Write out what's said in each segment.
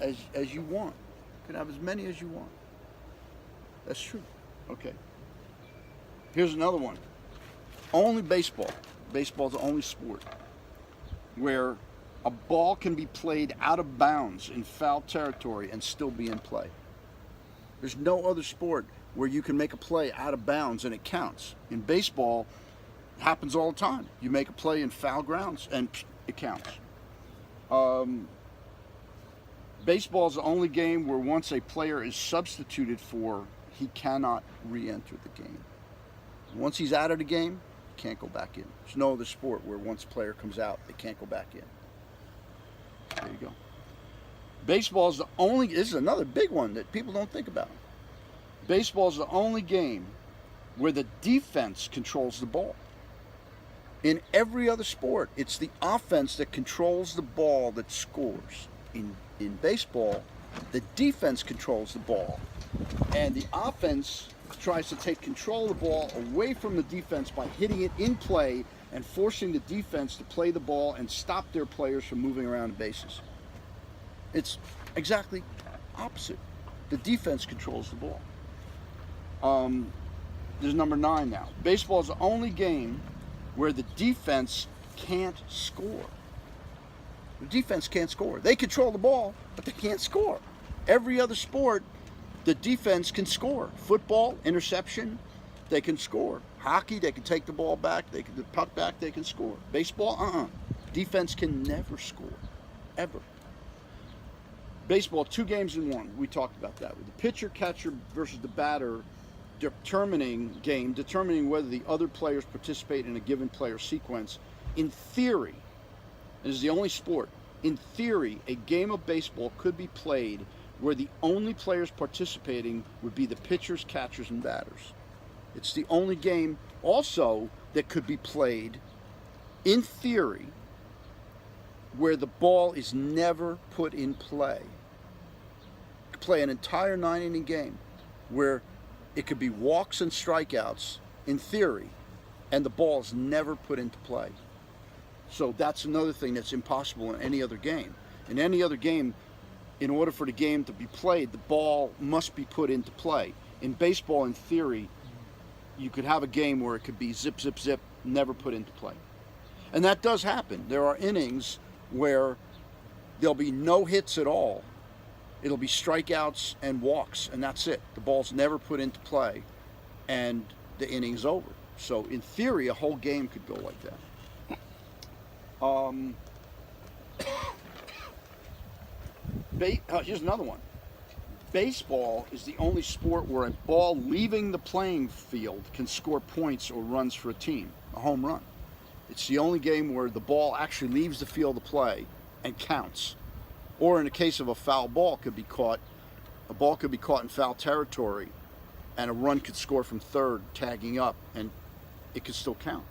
as you want. You can have as many as you want. That's true. Okay. Here's another one. Only baseball. Baseball is the only sport where a ball can be played out of bounds in foul territory and still be in play. There's no other sport where you can make a play out of bounds and it counts. In baseball, it happens all the time. You make a play in foul grounds and it counts. Baseball is the only game where once a player is substituted for, he cannot re-enter the game. Once he's out of the game, he can't go back in. There's no other sport where once a player comes out, they can't go back in. There you go. Baseball is the only, this is another big one that people don't think about. Baseball is the only game where the defense controls the ball. In every other sport, it's the offense that controls the ball that scores. In baseball, the defense controls the ball, and the offense tries to take control of the ball away from the defense by hitting it in play and forcing the defense to play the ball and stop their players from moving around the bases. It's exactly opposite. The defense controls the ball. There's number 9 now. Baseball is the only game where the defense can't score. The defense can't score. They control the ball, but they can't score. Every other sport, the defense can score. Football, interception, they can score. Hockey, they can take the ball back, they can the puck back, they can score. Baseball, defense can never score, ever. Baseball, 2 games in 1. We talked about that. With the pitcher, catcher versus the batter determining whether the other players participate in a given player sequence. In theory, this is the only sport, in theory, a game of baseball could be played where the only players participating would be the pitchers, catchers, and batters. It's the only game also that could be played, in theory, where the ball is never put in play. You could play an entire 9-inning game where it could be walks and strikeouts, in theory, and the ball is never put into play. So that's another thing that's impossible in any other game. In any other game, in order for the game to be played, the ball must be put into play. In baseball, in theory, you could have a game where it could be zip, zip, zip, never put into play. And that does happen. There are innings where there'll be no hits at all. It'll be strikeouts and walks, and that's it. The ball's never put into play, and the inning's over. So in theory, a whole game could go like that. Here's another one. Baseball is the only sport where a ball leaving the playing field can score points or runs for a team, a home run. It's the only game where the ball actually leaves the field of play and counts. Or in the case of a foul ball, a ball could be caught in foul territory and a run could score from third, tagging up, and it could still count.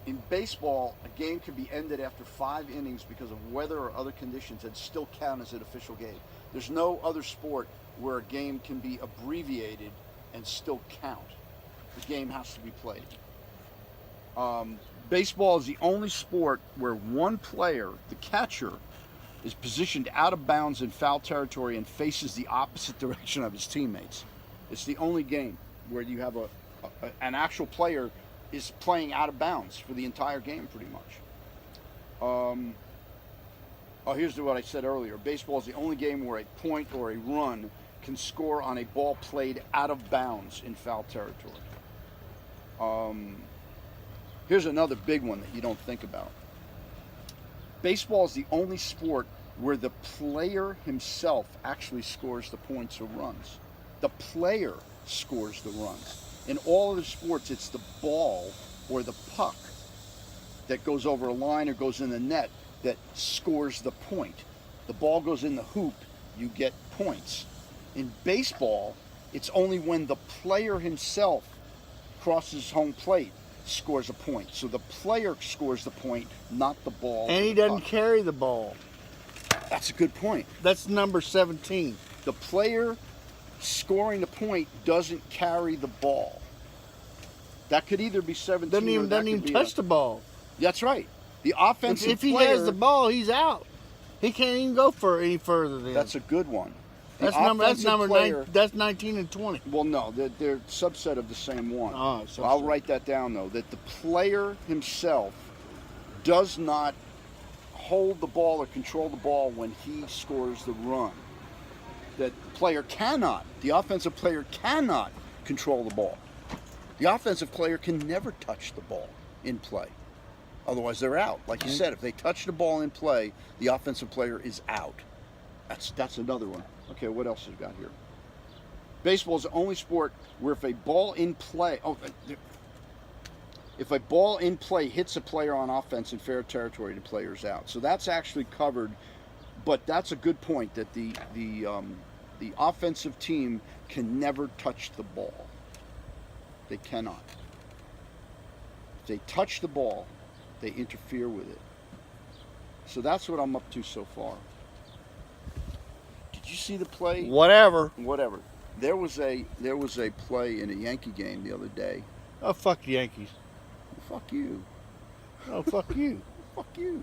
In baseball, a game can be ended after 5 innings because of weather or other conditions and still count as an official game. There's no other sport where a game can be abbreviated and still count. The game has to be played. Baseball is the only sport where one player, the catcher, is positioned out of bounds in foul territory and faces the opposite direction of his teammates. It's the only game where you have an actual player is playing out of bounds for the entire game, pretty much. Here's what I said earlier. Baseball is the only game where a point or a run can score on a ball played out of bounds in foul territory. Here's another big one that you don't think about. Baseball is the only sport where the player himself actually scores the points or runs. The player scores the runs. In all other sports, it's the ball or the puck that goes over a line or goes in the net that scores the point. The ball goes in the hoop, you get points. In baseball, it's only when the player himself crosses home plate scores a point. So the player scores the point, not the ball. And he doesn't carry the ball. That's a good point. That's number 17. The player scoring the point doesn't carry the ball. That could either be 17 Doesn't even touch the ball. That's right. The offensive If he player, has the ball, he's out. He can't even go for any further than. That's a good one. The That's number player, 9. That's 19 and 20. Well, no, they're subset of the same one. Oh, so I'll write that down, though, that the player himself does not hold the ball or control the ball when he scores the run. That the player cannot, the offensive player cannot control the ball. The offensive player can never touch the ball in play. Otherwise, they're out. Like you said, if they touch the ball in play, the offensive player is out. That's another one. Okay, what else have we got here? Baseball is the only sport where if a ball in play, if a ball in play hits a player on offense in fair territory, the player's out. So that's actually covered. But that's a good point that the offensive team can never touch the ball. They cannot. If they touch the ball, they interfere with it. So that's what I'm up to so far. Did you see the play? Whatever. There was a play in a Yankee game the other day. Oh, fuck the Yankees. Fuck you. Oh, fuck you. Fuck you.